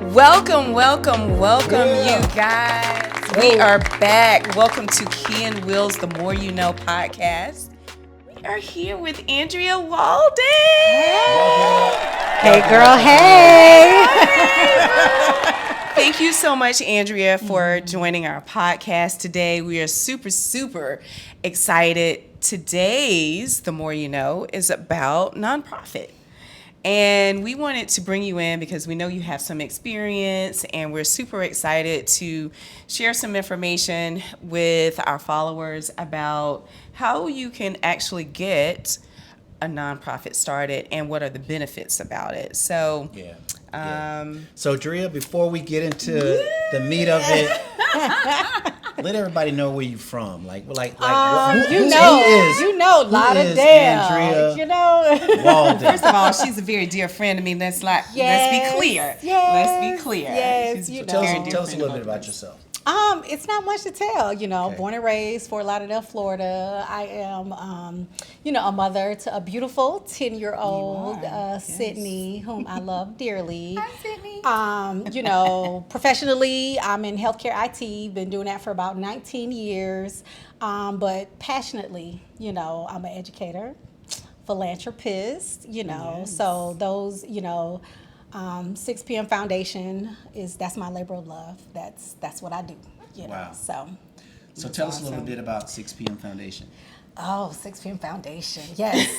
Welcome, you guys. We are back. Welcome to Key and Will's The More You Know podcast. We are here with Andrea Walden. Hey, girl. Hey. Thank you so much, Andrea, for joining our podcast today. We are super excited. Today's The More You Know is about nonprofit. And we wanted to bring you in because we know you have some experience, and we're super excited to share some information with our followers about how you can actually get a nonprofit started and what are the benefits about it. So, So, Drea, before we get into the meat of it, let everybody know where you're from. Who is Lauderdale. Andrea Walden? First of all, she's a very dear friend to me. Let's be clear. Yes, She's Tell us a little bit about yourself. It's not much to tell, born and raised Fort Lauderdale, Florida. I am, a mother to a beautiful 10-year-old Sydney, whom I love dearly. Hi, Sydney. Professionally, I'm in healthcare IT, been doing that for about 19 years. But passionately, I'm an educator, philanthropist, so those, 6 p.m. Foundation that's my labor of love. That's what I do. Wow. So tell us a little bit about 6 p.m. Foundation. Oh, 6 p.m. Foundation. Yes.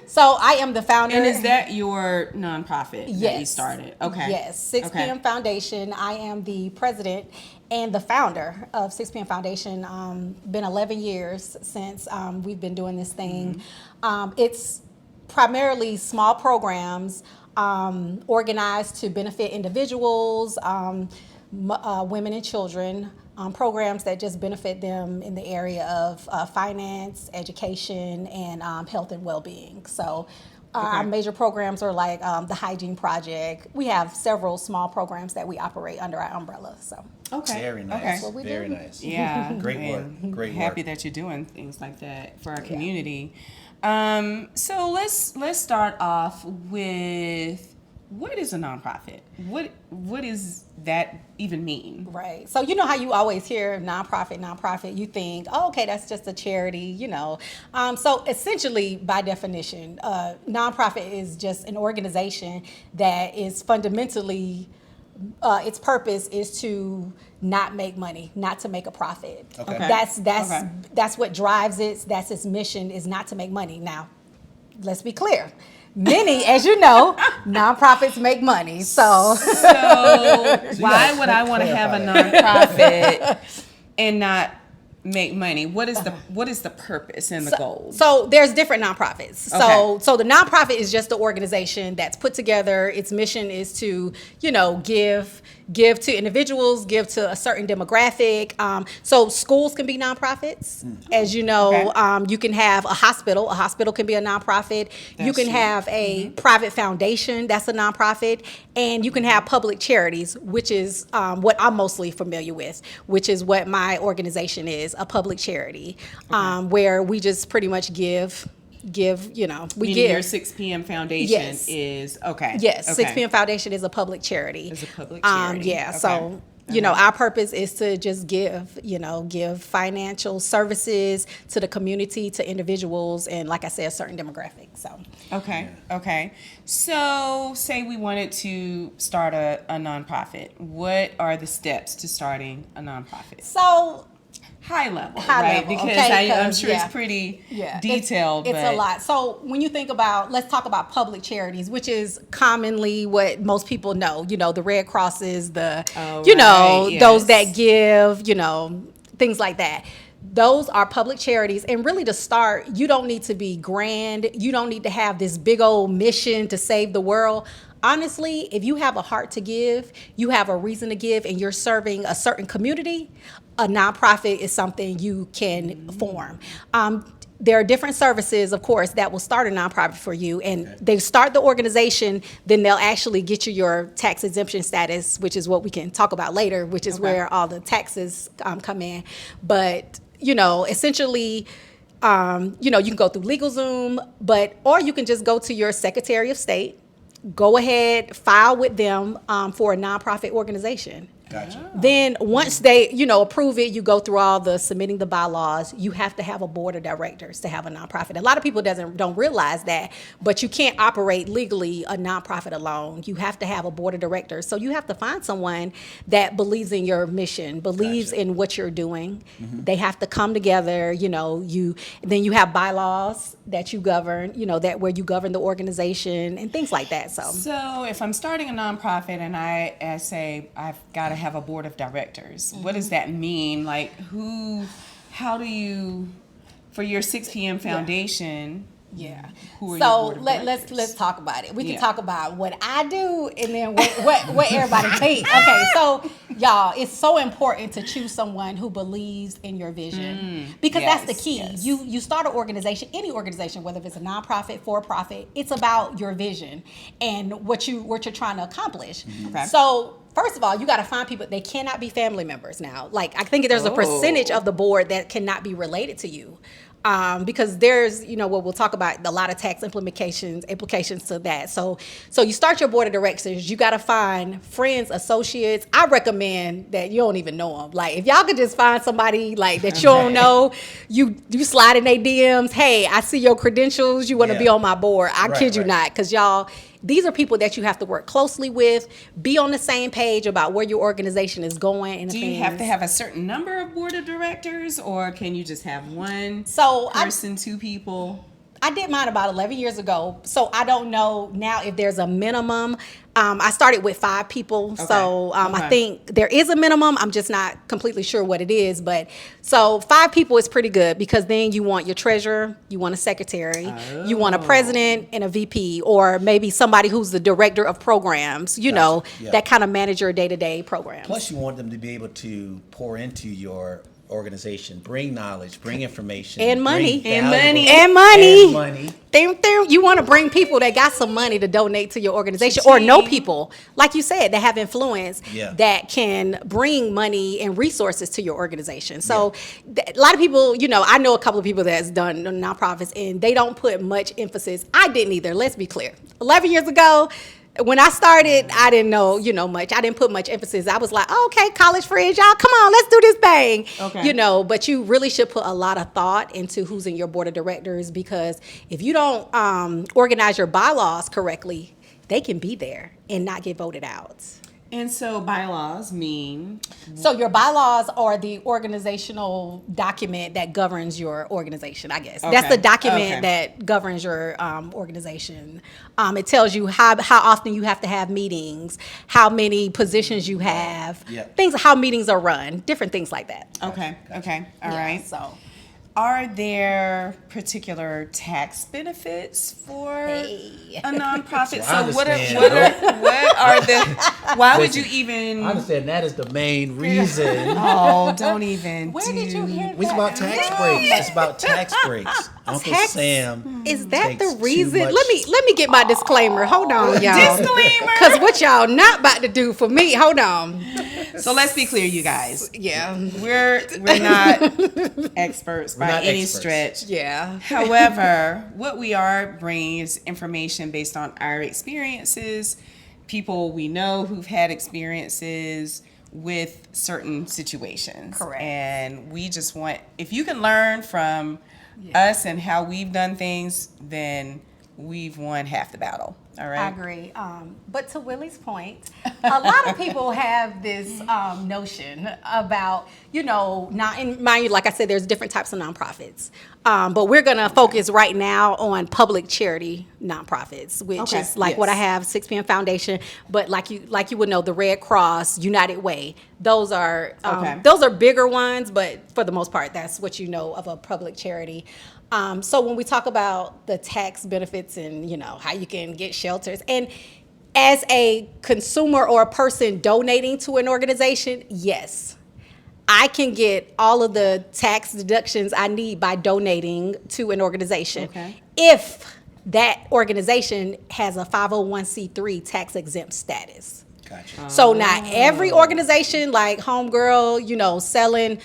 So I am the founder. And is that your nonprofit that you started? Okay. Yes. 6 p.m. Foundation. I am the president and the founder of 6 p.m. Foundation. Been 11 years since we've been doing this thing. It's primarily small programs organized to benefit individuals, women and children, programs that just benefit them in the area of finance, education, and health and well-being. So our major programs are like the Hygiene Project. We have several small programs that we operate under our umbrella. So Very nice. That's what we Very do. nice. Yeah. Great work. Great work. Happy that you're doing things like that for our community. So let's start off with, what is a nonprofit? What does that even mean? Right. So you know how you always hear nonprofit, you think, oh, okay, that's just a charity, So essentially, by definition, nonprofit is just an organization that is fundamentally, its purpose is to not make money, not to make a profit. Okay. That's what drives it. That's its mission, is not to make money. Now, let's be clear. Many, as you know, nonprofits make money. So why would I want to have a nonprofit and not make money? What is the purpose and the goals? So there's different nonprofits. So the nonprofit is just the organization that's put together. Its mission is to, give to individuals, give to a certain demographic. So schools can be nonprofits. As you know, you can have a hospital. A hospital can be a nonprofit. You can have a private foundation. That's a nonprofit. And you can have public charities, which is what I'm mostly familiar with, which is what my organization is, a public charity, where we just pretty much give, we give. Your 6 p.m. Foundation is, Yes, 6 p.m. Foundation is a public charity. It's a public charity. So, our purpose is to just give financial services to the community, to individuals, and like I said, a certain demographic. So. Okay. So say we wanted to start a nonprofit. What are the steps to starting a nonprofit? So, High level, because I'm sure it's pretty detailed. It's a lot. So when you think about, let's talk about public charities, which is commonly what most people know. The Red Crosses, those that give, things like that. Those are public charities. And really, to start, you don't need to be grand. You don't need to have this big old mission to save the world. Honestly, if you have a heart to give, you have a reason to give, and you're serving a certain community, a nonprofit is something you can form. There are different services, of course, that will start a nonprofit for you, and they start the organization, then they'll actually get you your tax exemption status, which is what we can talk about later, which is where all the taxes come in. But, essentially, you can go through LegalZoom, or you can just go to your Secretary of State go ahead, file with them for a nonprofit organization. Gotcha. Then once they, approve it, you go through all the submitting the bylaws. You have to have a board of directors to have a nonprofit. A lot of people don't realize that, but you can't operate legally a nonprofit alone. You have to have a board of directors. So you have to find someone that believes in your mission, believes in what you're doing. They have to come together. Then you have bylaws that you govern. That where you govern the organization and things like that. So if I'm starting a nonprofit and I say I've got to have a board of directors, what does that mean? Like how do you, for your 6 p.m. foundation? Yeah. Who are So your board of directors? let's talk about it. We can talk about what I do and then what everybody thinks. Okay, so y'all, it's so important to choose someone who believes in your vision because that's the key. Yes. You start an organization, any organization, whether it's a nonprofit, for-profit, it's about your vision and what you're trying to accomplish. Okay. So first of all, you got to find people. They cannot be family members now. Like I think there's a percentage of the board that cannot be related to you. Because there's, what we'll talk about, a lot of tax implications to that. So you start your board of directors. You got to find friends, associates. I recommend that you don't even know them. Like if y'all could just find somebody like that you don't know, you slide in their DMs. Hey, I see your credentials. You want to be on my board? I kid you not, because y'all. These are people that you have to work closely with, be on the same page about where your organization is going. And do you have to have a certain number of board of directors, or can you just have one person, 2 people? I did mine about 11 years ago, so I don't know now if there's a minimum. I started with 5 people, so I think there is a minimum. I'm just not completely sure what it is, but so 5 people is pretty good because then you want your treasurer, you want a secretary, you want a president and a VP, or maybe somebody who's the director of programs, that kind of manage your day-to-day programs. Plus, you want them to be able to pour into your organization, bring knowledge, bring information, and money. You want to bring people that got some money to donate to your organization, or know people, like you said, that have influence that can bring money and resources to your organization. So a lot of people, I know a couple of people that's done nonprofits and they don't put much emphasis. I didn't either. Let's be clear. 11 years ago, when I started, I didn't know, much. I didn't put much emphasis. I was like, okay, college friends, y'all, come on, let's do this thing. Okay. But you really should put a lot of thought into who's in your board of directors, because if you don't organize your bylaws correctly, they can be there and not get voted out. And so bylaws mean? So your bylaws are the organizational document that governs your organization, I guess. That's the document that governs your organization. It tells you how often you have to have meetings, how many positions you have, things, how meetings are run, different things like that. Okay. All right. So, are there particular tax benefits for a nonprofit? So what are the? Why would you even? I understand that is the main reason. Oh, don't even. Where did you hear that? It's about tax breaks. It's about tax breaks. Uncle Sam. Is that the reason? Let me get my disclaimer. Hold on, y'all. Disclaimer. Because what y'all not about to do for me? Hold on. So let's be clear, you guys. Yeah, we're not experts by any stretch. Yeah. However, what we are bringing is information based on our experiences, people we know who've had experiences with certain situations. Correct. And we just want, if you can learn from us and how we've done things, we've won half the battle. All right. I agree. But to Willie's point, a lot of people have this notion about, not in mind you, like I said, there's different types of nonprofits. But we're going to focus right now on public charity nonprofits, which is like what I have, 6 p.m. Foundation. But like you would know, the Red Cross, United Way, those are bigger ones. But for the most part, that's what you know of a public charity. So when we talk about the tax benefits and, how you can get shelters, and as a consumer or a person donating to an organization, yes, I can get all of the tax deductions I need by donating to an organization. Okay. If that organization has a 501c3 tax exempt status. Gotcha. So not every organization, like Homegirl, selling,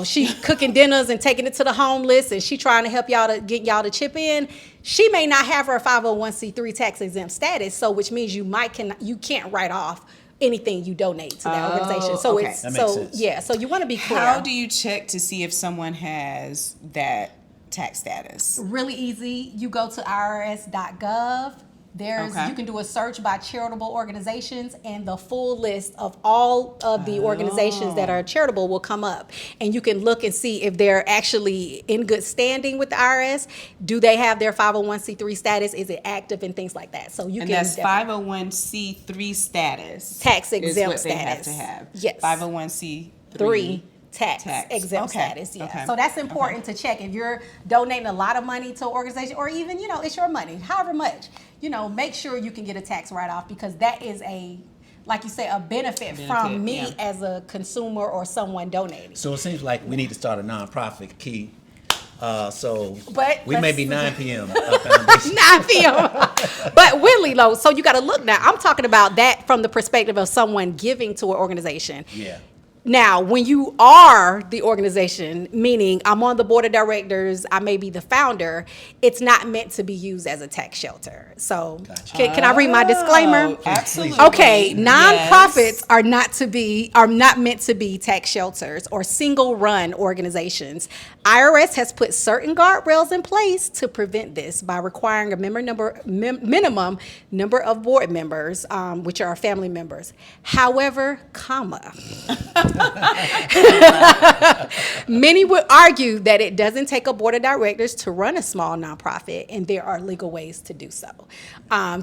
she cooking dinners and taking it to the homeless, and she trying to help y'all to get y'all to chip in. She may not have her 501c3 tax exempt status, so which means you can't write off anything you donate to that organization. So okay. That makes sense. Yeah, so you want to be clear. How do you check to see if someone has that tax status? Really easy. You go to irs.gov. You can do a search by charitable organizations, and the full list of all of the organizations that are charitable will come up. And you can look and see if they're actually in good standing with the IRS. Do they have their 501c3 status? Is it active, and things like that? So And that's 501c3 status. Tax exempt is what status. They have to have. Yes. 501c3. Tax exempt status, yeah. Okay. So that's important to check. If you're donating a lot of money to an organization, or even, it's your money, however much, make sure you can get a tax write-off, because that is like you say, a benefit from me as a consumer or someone donating. So it seems like we need to start a nonprofit, Key. But we may be 9 p.m. Foundation. 9 p.m. But Willie, though, so you got to look now. I'm talking about that from the perspective of someone giving to an organization. Yeah. Now, when you are the organization, meaning I'm on the board of directors, I may be the founder, it's not meant to be used as a tax shelter. So Gotcha. can I read my disclaimer? Absolutely. Okay, nonprofits are not meant to be tax shelters or single run organizations. IRS has put certain guardrails in place to prevent this by requiring a minimum number of board members, which are family members. However, many would argue that it doesn't take a board of directors to run a small nonprofit, and there are legal ways to do so. I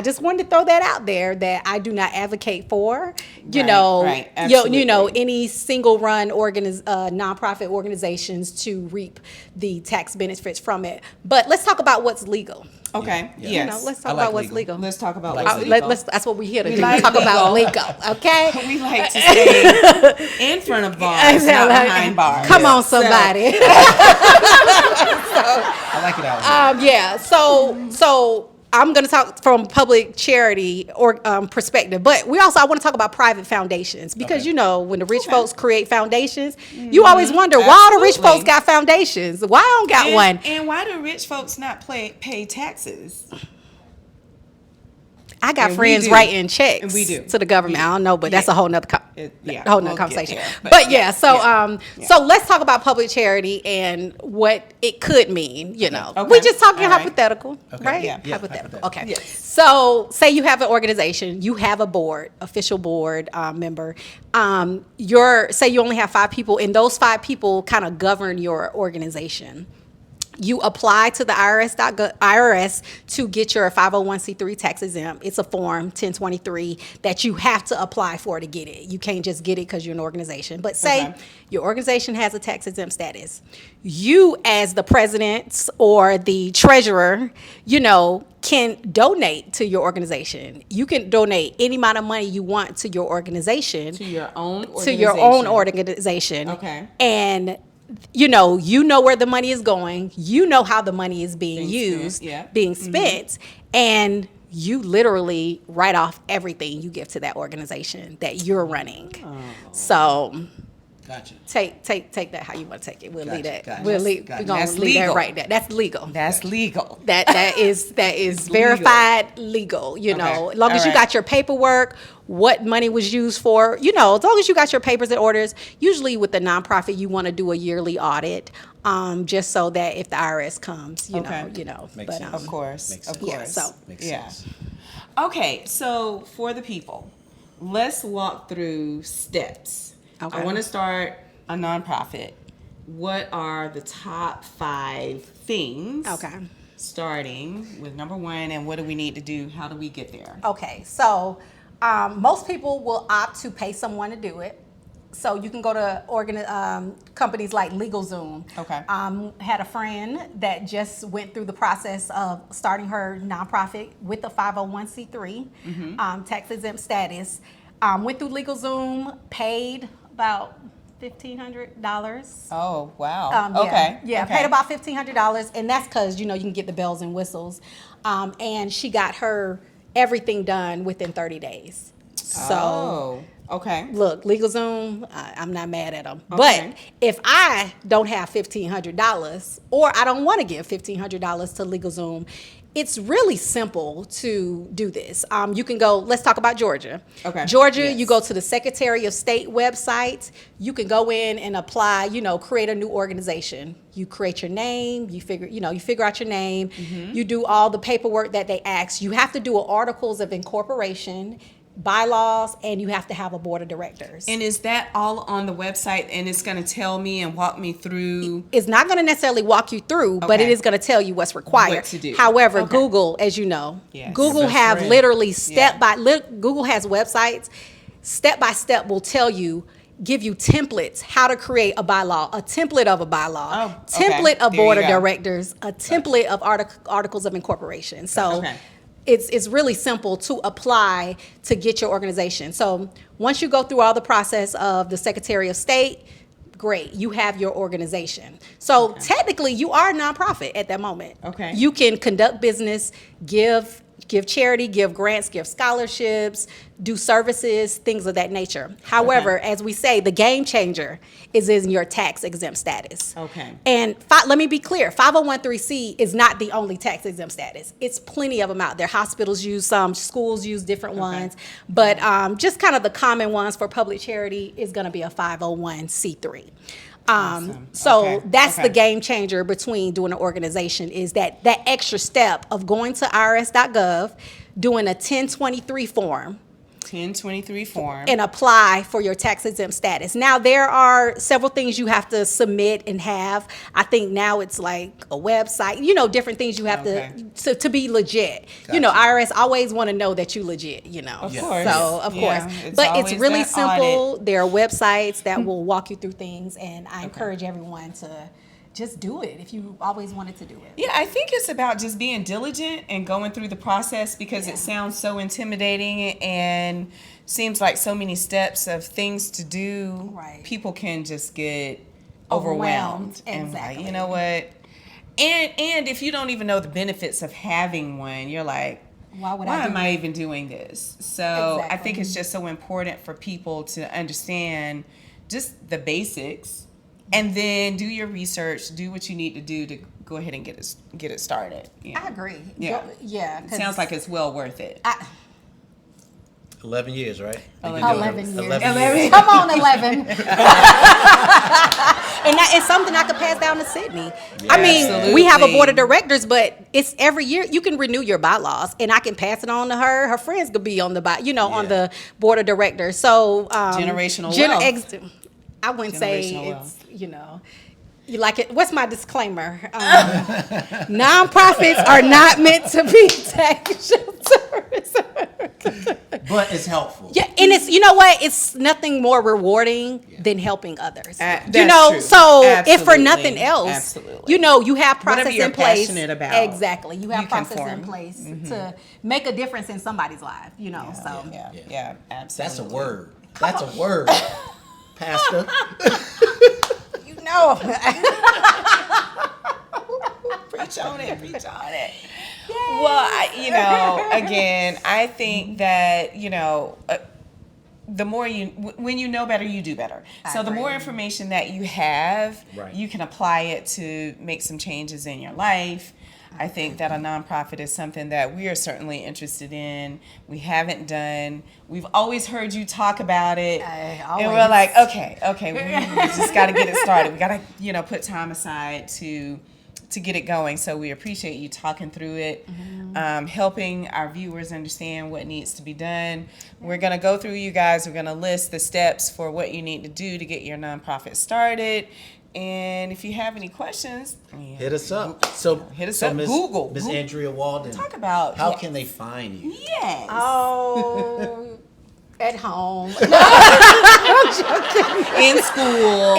just wanted to throw that out there, that I do not advocate for, any single run nonprofit organizations to reap the tax benefits from it. But let's talk about what's legal. Okay. Yeah. Yes. Let's talk about what's legal. Let's talk about Like what's legal. That's what we're here to do. like Talk about legal. legal, okay? We like to stay in front of bars, not behind bars. Come on, somebody. I like it out here. So I'm going to talk from public charity or perspective, but I want to talk about private foundations, because when the rich folks create foundations, you always wonder, why all the rich folks got foundations? Why I don't got one? And why do rich folks not pay taxes? I got friends writing checks And we do. to the government. I don't know, but that's a whole nother conversation. There, So let's talk about public charity and what it could mean. Okay. We just talking All right. hypothetical, Okay. right? Yeah, Hypothetical. Okay. Yes. So say you have an organization, you have a board, official board member. Say you only have 5 people, and those 5 people kind of govern your organization. You apply to the IRS to get your 501c3 tax exempt. It's a form 1023 that you have to apply for to get it. You can't just get it because you're an organization. But say your organization has a tax exempt status. You, as the president or the treasurer, can donate to your organization. You can donate any amount of money you want to your organization. To your own organization. Okay. And you know where the money is going, how the money is being used, being spent, and you literally write off everything you give to that organization that you're running. So Gotcha. Take that how you want to take it. We'll leave that. Gotcha. We're gonna leave that right there. That's legal. That's legal. That is verified legal. As long as you got your paperwork, what money was used for. As long as you got your papers and orders. Usually with the nonprofit, you want to do a yearly audit, just so that if the IRS comes, Makes but sense. Of course. Makes Of sense. course. Yeah, so Makes Yeah. sense. Okay, so for the people, let's walk through steps. Okay. I want to start a nonprofit. What are the top 5 things? Okay. Starting with number 1, and what do we need to do? How do we get there? Okay, so most people will opt to pay someone to do it. So you can go to companies like LegalZoom. Okay. Had a friend that just went through the process of starting her nonprofit with a 501c3 tax exempt status. Went through LegalZoom, paid about $1,500. Oh, wow. Okay. Paid about $1,500, and that's because you can get the bells and whistles. And she got her everything done within 30 days. So, okay. Look, LegalZoom, I'm not mad at them. Okay. But if I don't have $1,500 or I don't want to give $1,500 to LegalZoom, it's really simple to do this. You can go, let's talk about Georgia. Okay. Georgia, Yes. you go to the Secretary of State website. You can go in and apply, create a new organization. You create your name, you figure out your name, you do all the paperwork that they ask. You have to do articles of incorporation, bylaws, and you have to have a board of directors. And is that all on the website, and it's going to tell me and walk me through? It's not going to necessarily walk you through, but it is going to tell you what's required. What to do. However, Okay. Google, as you know, Yes. Google Your best have friend. literally Google has websites, step by step will tell you, give you templates, how to create a bylaw, a template of a bylaw, Oh, okay. template of There board you of go. directors, a template of articles of incorporation. So Okay. it's really simple to apply to get your organization. So once you go through all the process of the Secretary of State, great, you have your organization. So technically, you are a nonprofit at that moment. Okay. You can conduct business, give charity, give grants, give scholarships, do services, things of that nature. However, as we say, the game changer is in your tax exempt status. Okay. And let me be clear, 501(c) is not the only tax exempt status. It's plenty of them out there. Hospitals use some, schools use different ones, but just kind of the common ones for public charity is going to be a 501(c)(3). Awesome. So Okay. that's Okay. the game changer between doing an organization is that extra step of going to irs.gov, doing a 1023 form, 1023 form. and apply for your tax exempt status. Now, there are several things you have to submit and have. I think now it's like a website, different things you have Okay. to be legit. Gotcha. IRS always want to know that you legit, Of Yeah. course. So, of Yeah, course. it's But it's always really that simple. audit. There are websites that will walk you through things, and I encourage everyone to just do it if you always wanted to do it. Yeah, I think it's about just being diligent and going through the process because it sounds so intimidating and seems like so many steps of things to do. Right. People can just get overwhelmed. And Exactly. like, you know what? And if you don't even know the benefits of having one, you're like, Why would why I do am I it? even doing this? So I think Exactly. it's just so important for people to understand just the basics. And then do your research, do what you need to do to go ahead and get it started. Yeah. I agree. Yeah. Yeah. It sounds like it's well worth it. 11 years, right? You've been 11 doing it years. 11 11 years. Come on, 11. And that is something I could pass down to Sydney. I mean, we have a board of directors, but it's every year you can renew your bylaws, and I can pass it on to her. Her friends could be on the on the board of directors. So Generational wealth. I wouldn't say Generational it's you like it. What's my disclaimer? Nonprofits are not meant to be tax shelters. But it's helpful. Yeah, and it's it's nothing more rewarding than helping others. That's true. So if for Absolutely. nothing else, Absolutely. you have process Whatever you're in place. passionate about, Exactly, you have you process conform. in place to make a difference in somebody's life. So Yeah, absolutely. That's a word. That's a word, Pastor. Preach on it. Well, again, I think that, the more when you know better, you do better. So the more information that you have, Right. you can apply it to make some changes in your life. I think that a nonprofit is something that we are certainly interested in. We haven't done. We've always heard you talk about it, and we're like, okay, we just got to get it started. We got to, put time aside to get it going. So we appreciate you talking through it, helping our viewers understand what needs to be done. We're going to go through, you guys. We're going to list the steps for what you need to do to get your nonprofit started. And if you have any questions, Hit us up. So Miss, Google. Miss Andrea Walden. Talk about how can they find you? Yes. Oh, at home, In school.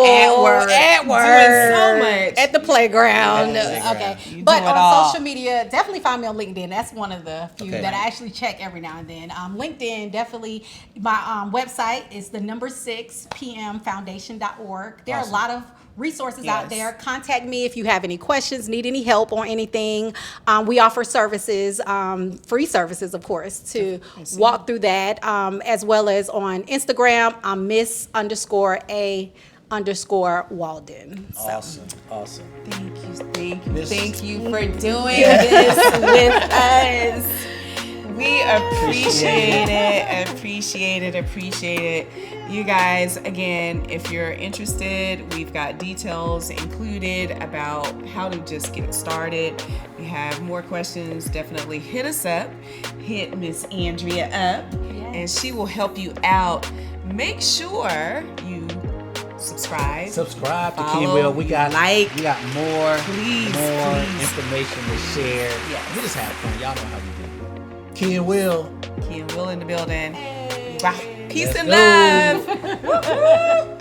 at work, Doing so much. at the playground. At the playground. Okay, You but do it on all. social media, definitely find me on LinkedIn. That's one of the few Okay. that I actually check every now and then. LinkedIn, definitely. My website is the number 6pmfoundation.org. There are a Awesome. lot of resources Yes. out there. Contact me if you have any questions, need any help on anything. We offer services, free services, of course, to walk through that, as well as on Instagram. I'm Miss_A_Walden. So. Awesome. Thank you for doing this with us. We appreciate it. You guys, again, if you're interested, we've got details included about how to just get started. If you have more questions, definitely hit us up. Hit Miss Andrea up, and she will help you out. Make sure you subscribe to follow, Ken Will. We got more please. information to share. Yes. We just have fun. Y'all know how we do. Ken Will in the building. Wow. Peace Let's and go. love. Woo-hoo.